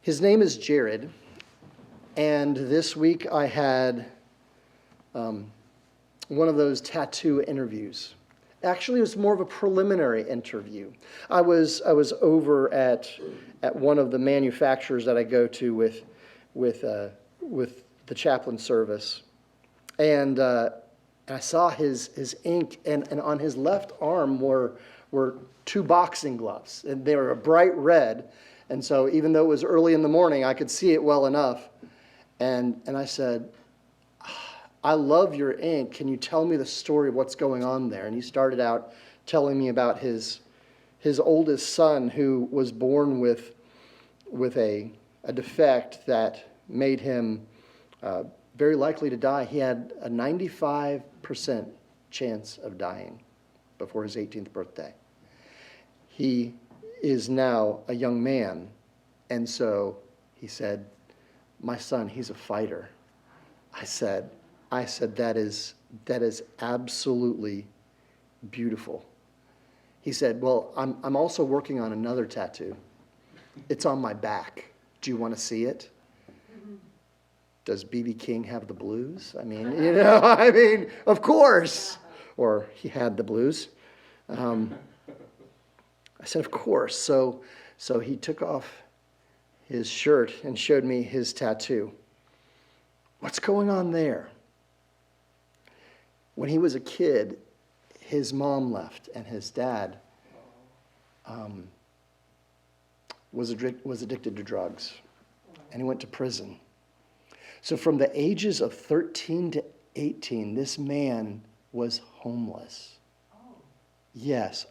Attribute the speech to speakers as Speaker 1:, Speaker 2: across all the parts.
Speaker 1: His name is Jared, and this week I had one of those tattoo interviews. Actually, it was more of a preliminary interview. I was over at one of the manufacturers that I go to with the chaplain service, and I saw his ink, and on his left arm were two boxing gloves, and they were a bright red. And so even though it was early in the morning, I could see it well enough. And I said, I love your ink. Can you tell me the story of what's going on there? And he started out telling me about his oldest son who was born with a defect that made him very likely to die. He had a 95% chance of dying before his 18th birthday. He is now a young man, and so he said, my son, he's a fighter. I said that is absolutely beautiful. He said, well, I'm also working on another tattoo. It's on my back. Do you want to see it? Does B.B. King have the blues? I mean, of course. Or he had the blues. I said, of course. So he took off his shirt and showed me his tattoo. What's going on there? When he was a kid, his mom left, and his dad was addicted to drugs, and he went to prison. So from the ages of 13 to 18, this man was homeless. Yes,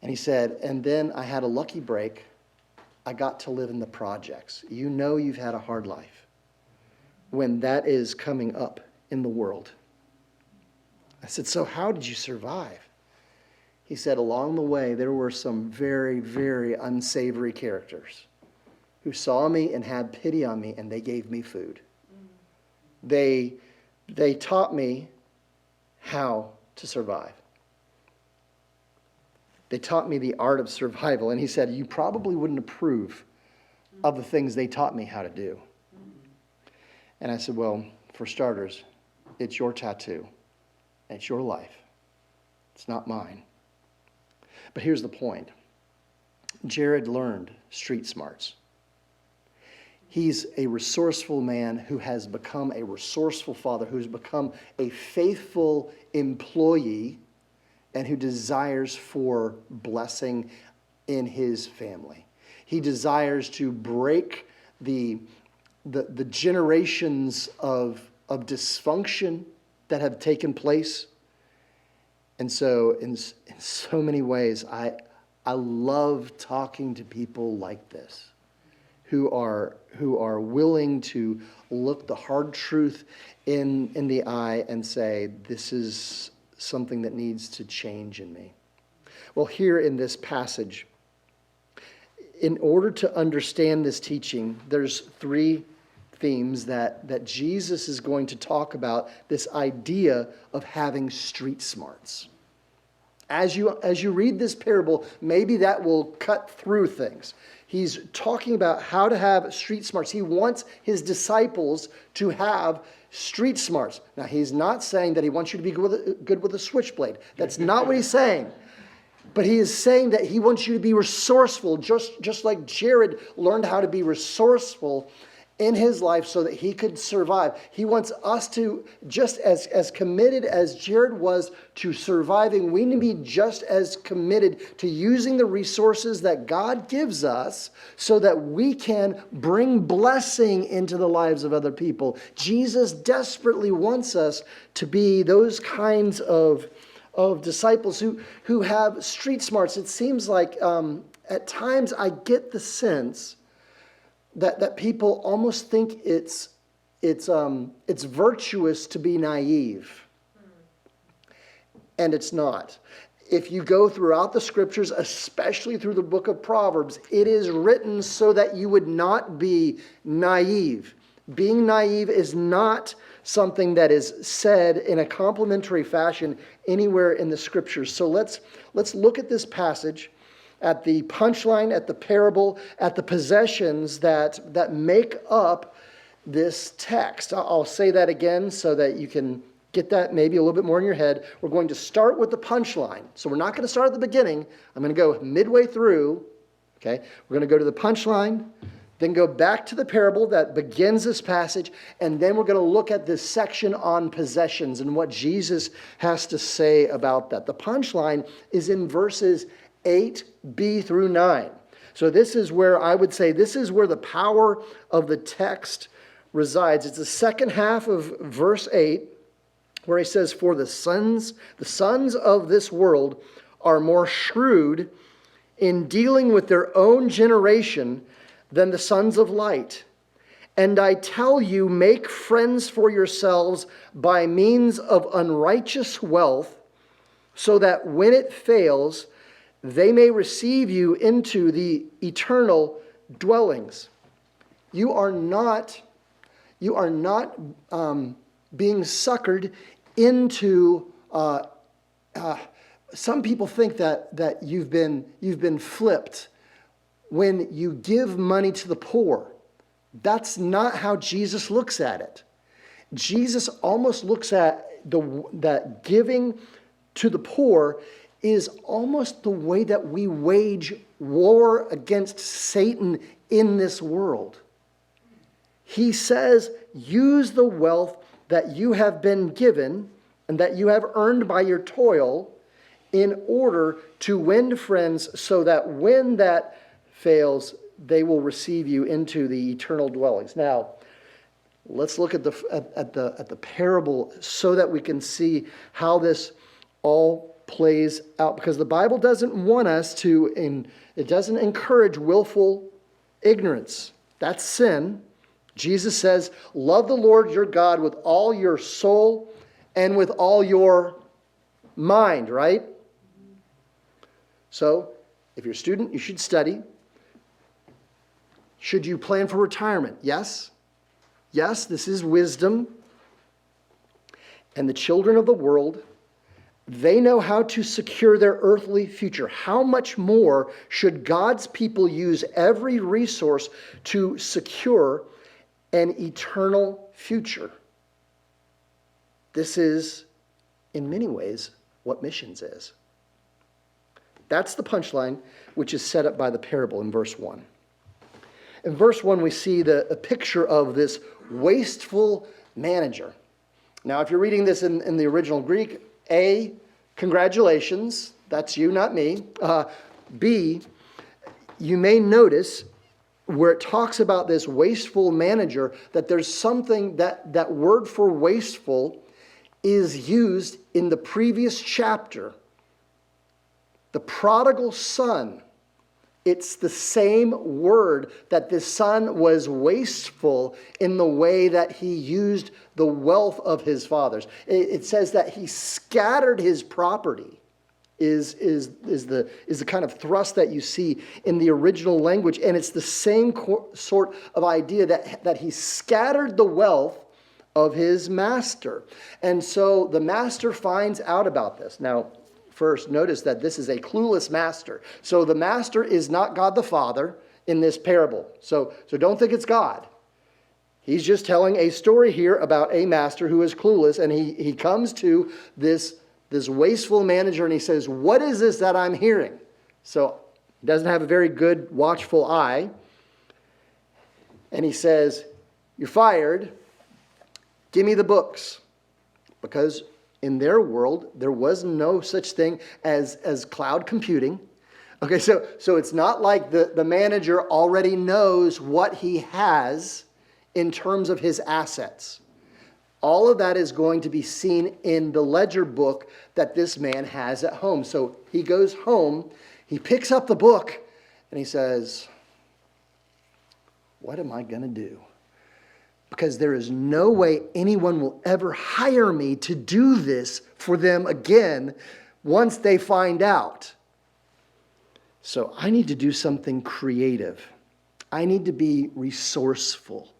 Speaker 1: And he said, and then I had a lucky break. I got to live in the projects. You know you've had a hard life when that is coming up in the world. I said, so how did you survive? He said, along the way, there were some very, very unsavory characters who saw me and had pity on me, and they gave me food. They taught me how to survive. They taught me the art of survival. And he said, you probably wouldn't approve of the things they taught me how to do. And I said, well, for starters, it's your tattoo. It's your life. It's not mine. But here's the point. Jared learned street smarts. He's a resourceful man who has become a resourceful father, who's become a faithful employee, and who desires for blessing in his family. He desires to break the generations of dysfunction that have taken place. And so in so many ways, I love talking to people like this, who are willing to look the hard truth in the eye and say, this is something that needs to change in me. Well, here in this passage, in order to understand this teaching, there's three themes that Jesus is going to talk about, this idea of having street smarts. As you read this parable, maybe that will cut through things. He's talking about how to have street smarts. He wants his disciples to have street smarts. Now, he's not saying that he wants you to be good with a switchblade. That's not what he's saying. But he is saying that he wants you to be resourceful, just like Jared learned how to be resourceful in his life so that he could survive. He wants us to, just as committed as Jared was to surviving, we need to be just as committed to using the resources that God gives us so that we can bring blessing into the lives of other people. Jesus desperately wants us to be those kinds of disciples who have street smarts. It seems like at times I get the sense that people almost think it's virtuous to be naive. And it's not. If you go throughout the scriptures, especially through the book of Proverbs, it is written so that you would not be naive. Being naive is not something that is said in a complimentary fashion anywhere in the scriptures. So let's look at this passage at the punchline, at the parable, at the possessions that make up this text. I'll say that again so that you can get that maybe a little bit more in your head. We're going to start with the punchline. So we're not going to start at the beginning. I'm going to go midway through. Okay, we're going to go to the punchline, then go back to the parable that begins this passage, and then we're going to look at this section on possessions and what Jesus has to say about that. The punchline is in verses 8b through 9. So this is where I would say this is where the power of the text resides. It's the second half of verse 8 where he says, "For the sons of this world are more shrewd in dealing with their own generation than the sons of light. And I tell you, make friends for yourselves by means of unrighteous wealth, so that when it fails, they may receive you into the eternal dwellings." You are not being suckered into. Some people think that you've been flipped when you give money to the poor. That's not how Jesus looks at it. Jesus almost looks at that giving to the poor is almost the way that we wage war against Satan in this world. He says, use the wealth that you have been given and that you have earned by your toil in order to win friends, so that when that fails, they will receive you into the eternal dwellings. Now, let's look at the parable so that we can see how this all plays out. Because the Bible doesn't want us to, it doesn't encourage willful ignorance. That's sin. Jesus says, love the Lord your God with all your soul and with all your mind, right? So, if you're a student, you should study. Should you plan for retirement? Yes. Yes, this is wisdom. And the children of the world, they know how to secure their earthly future. How much more should God's people use every resource to secure an eternal future? This is, in many ways, what missions is. That's the punchline, which is set up by the parable in verse 1. In verse 1, we see a picture of this wasteful manager. Now, if you're reading this in the original Greek, A, congratulations. That's you, not me. B, you may notice where it talks about this wasteful manager, that there's something that word for wasteful is used in the previous chapter. The prodigal son, it's the same word that the son was wasteful in the way that he used the wealth of his fathers. It says that he scattered his property. Is the kind of thrust that you see in the original language. And it's the same sort of idea that he scattered the wealth of his master. And so the master finds out about this. Now, first, notice that this is a clueless master. So the master is not God the Father in this parable. So don't think it's God. He's just telling a story here about a master who is clueless, and he comes to this wasteful manager and he says, what is this that I'm hearing? So he doesn't have a very good watchful eye. And he says, you're fired. Give me the books. Because in their world, there was no such thing as cloud computing. Okay, so it's not like the manager already knows what he has in terms of his assets. All of that is going to be seen in the ledger book that this man has at home. So he goes home, he picks up the book, and he says, what am I going to do? Because there is no way anyone will ever hire me to do this for them again once they find out. So I need to do something creative. I need to be resourceful.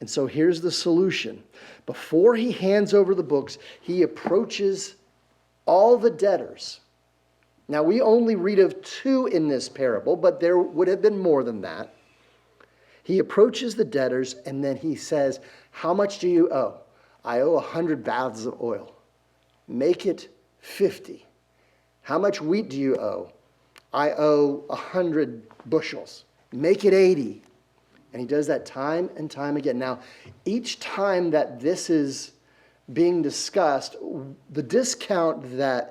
Speaker 1: And so here's the solution. Before he hands over the books, he approaches all the debtors Now, we only read of 2 in this parable, but there would have been more than that. He approaches the debtors, and then he says, how much do you owe? I owe 100 baths of oil. Make it 50. How much wheat do you owe? I owe 100 bushels. Make it 80. And he does that time and time again. Now, each time that this is being discussed, the discount that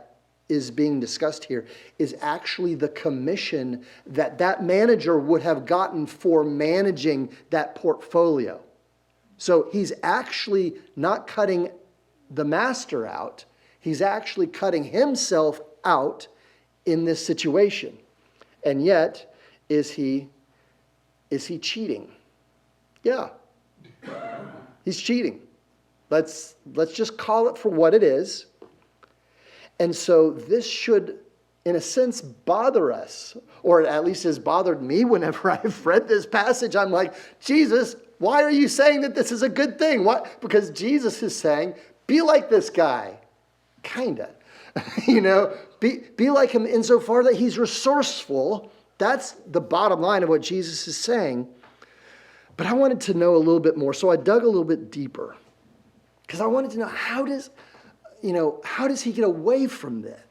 Speaker 1: is being discussed here is actually the commission that that manager would have gotten for managing that portfolio. So he's actually not cutting the master out. He's actually cutting himself out in this situation. And yet, is he cheating? Yeah. He's cheating. Let's just call it for what it is. And so this should, in a sense, bother us, or at least has bothered me whenever I've read this passage. I'm like, Jesus, why are you saying that this is a good thing? What? Because Jesus is saying, be like this guy. Kinda. Be like him insofar that he's resourceful. That's the bottom line of what Jesus is saying. But I wanted to know a little bit more, so I dug a little bit deeper. Because I wanted to know, how does he get away from this,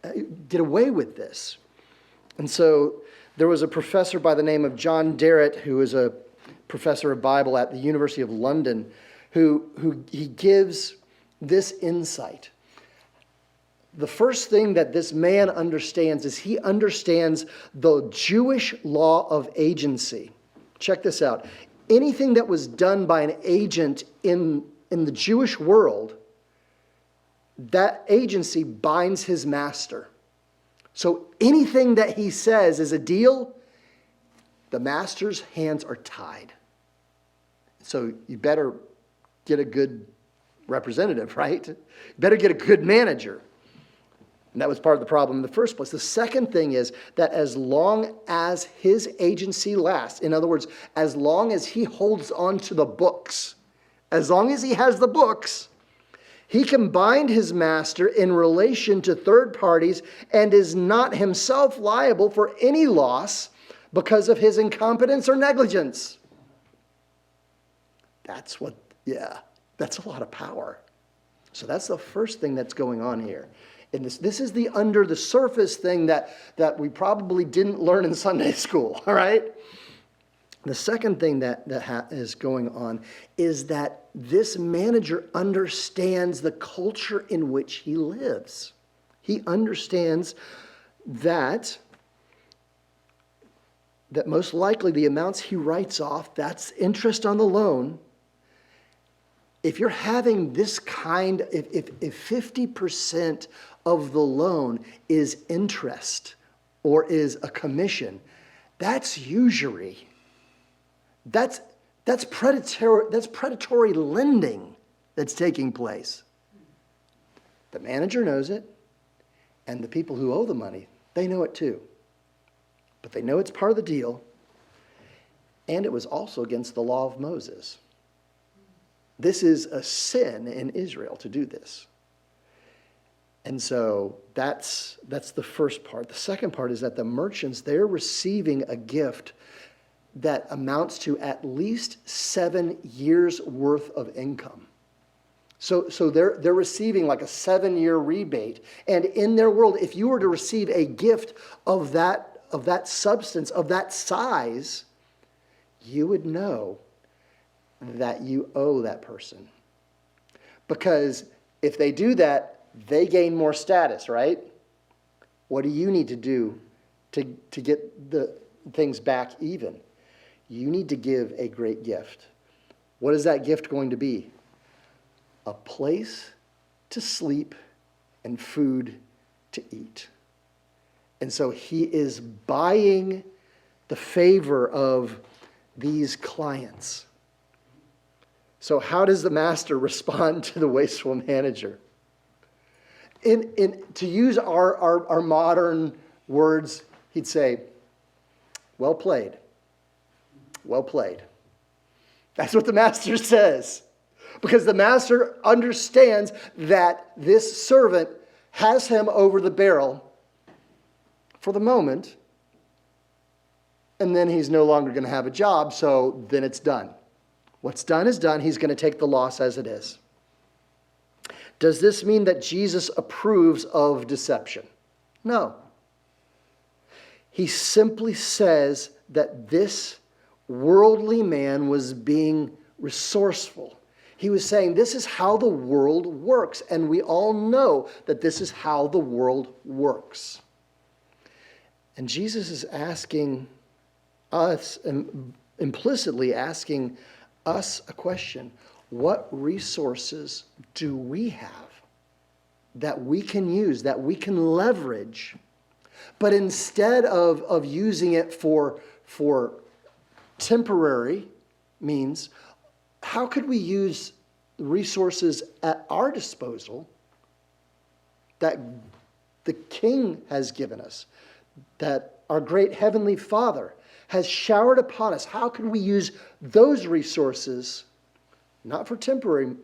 Speaker 1: get away with this? And so there was a professor by the name of John Derrett, who is a professor of Bible at the University of London, who he gives this insight. The first thing that this man understands is he understands the Jewish law of agency. Check this out. Anything that was done by an agent in the Jewish world, that agency binds his master. So anything that he says is a deal, the master's hands are tied. So you better get a good representative, right? You better get a good manager. And that was part of the problem in the first place. The second thing is that as long as his agency lasts, in other words, as long as he holds on to the books, as long as he has the books, he can bind his master in relation to third parties and is not himself liable for any loss because of his incompetence or negligence. That's a lot of power. So that's the first thing that's going on here. And this is the under the surface thing that we probably didn't learn in Sunday school, all right? The second thing that is going on is that this manager understands the culture in which he lives. He understands that most likely the amounts he writes off, that's interest on the loan. If you're having this kind, if 50% of the loan is interest or is a commission, that's usury. That's predatory lending that's taking place. The manager knows it, and the people who owe the money, they know it too. But they know it's part of the deal, and it was also against the law of Moses. This is a sin in Israel to do this. And so that's the first part. The second part is that the merchants, they're receiving a gift that amounts to at least 7 years worth of income. So they're receiving like a 7-year rebate. And in their world, if you were to receive a gift of that substance, of that size, you would know that you owe that person. Because if they do that, they gain more status, right? What do you need to do to get the things back even? You need to give a great gift. What is that gift going to be? A place to sleep and food to eat. And so he is buying the favor of these clients. So how does the master respond to the wasteful manager? To use our modern words, he'd say, well played. Well played. That's what the master says. Because the master understands that this servant has him over the barrel for the moment, and then he's no longer going to have a job, so then it's done. What's done is done. He's going to take the loss as it is. Does this mean that Jesus approves of deception? No. He simply says that this worldly man was being resourceful. He was saying this is how the world works, and we all know that this is how the world works. And Jesus is asking us, implicitly asking us a question. What resources do we have that we can use, that we can leverage, but instead of using it for temporary means, how could we use resources at our disposal that the King has given us, that our great Heavenly Father has showered upon us? How can we use those resources, not for temporary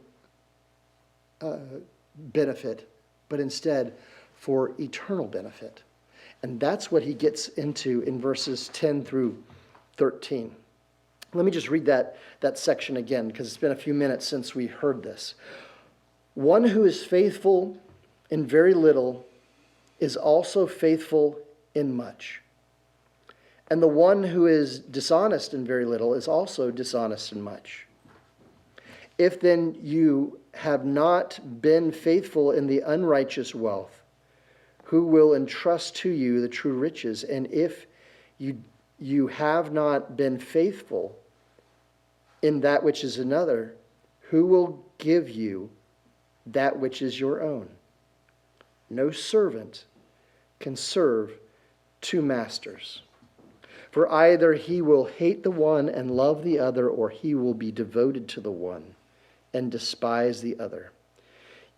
Speaker 1: benefit, but instead for eternal benefit? And that's what he gets into in verses 10 through 13. Let me just read that section again, because it's been a few minutes since we heard this. One who is faithful in very little is also faithful in much. And the one who is dishonest in very little is also dishonest in much. If then you have not been faithful in the unrighteous wealth, who will entrust to you the true riches? And if you have not been faithful in that which is another, who will give you that which is your own? No servant can serve two masters. For either he will hate the one and love the other, or he will be devoted to the one and despise the other.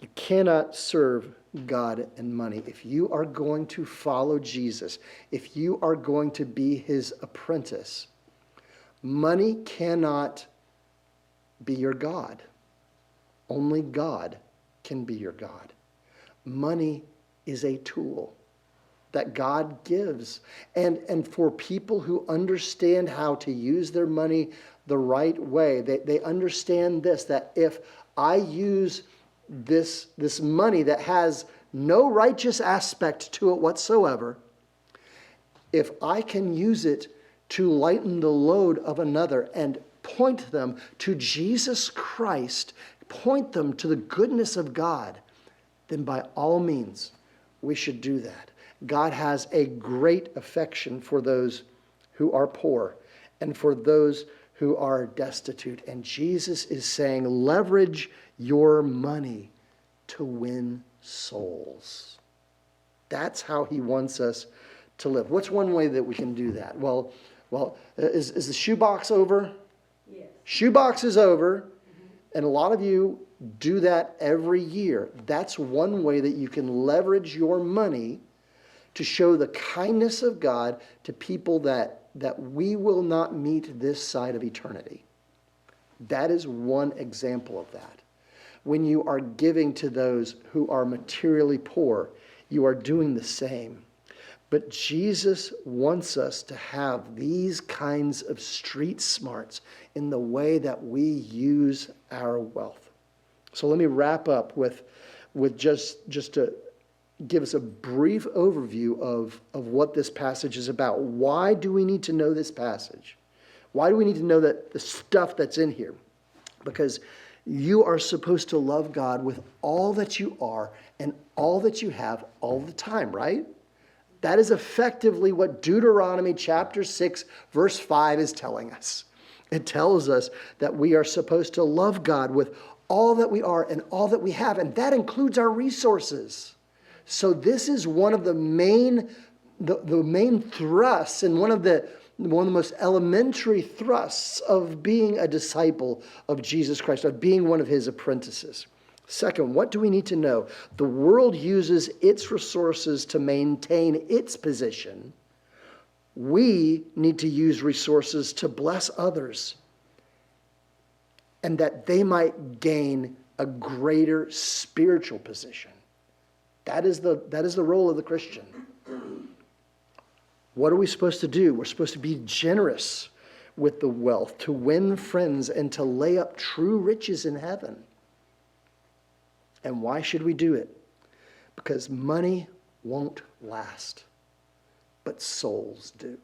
Speaker 1: You cannot serve God and money. If you are going to follow Jesus, if you are going to be his apprentice, money cannot be your God. Only God can be your God. Money is a tool that God gives. And for people who understand how to use their money the right way, they understand this, that if I use this money that has no righteous aspect to it whatsoever, if I can use it to lighten the load of another and point them to Jesus Christ, point them to the goodness of God, then by all means, we should do that. God has a great affection for those who are poor and for those who are destitute. And Jesus is saying, leverage your money to win souls. That's how he wants us to live. What's one way that we can do that? Well, is the shoebox over? Yes. Shoebox is over, and a lot of you do that every year. That's one way that you can leverage your money to show the kindness of God to people that we will not meet this side of eternity. That is one example of that. When you are giving to those who are materially poor, you are doing the same. But Jesus wants us to have these kinds of street smarts in the way that we use our wealth. So let me wrap up with just to give us a brief overview of what this passage is about. Why do we need to know this passage? Why do we need to know that the stuff that's in here? Because you are supposed to love God with all that you are and all that you have all the time, right? That is effectively what Deuteronomy chapter 6, verse 5 is telling us. It tells us that we are supposed to love God with all that we are and all that we have, and that includes our resources. So this is one of the main thrusts and one of the most elementary thrusts of being a disciple of Jesus Christ, of being one of his apprentices. Second, what do we need to know? The world uses its resources to maintain its position. We need to use resources to bless others, and that they might gain a greater spiritual position. That is the role of the Christian. What are we supposed to do? We're supposed to be generous with the wealth, to win friends, and to lay up true riches in heaven. And why should we do it? Because money won't last, but souls do.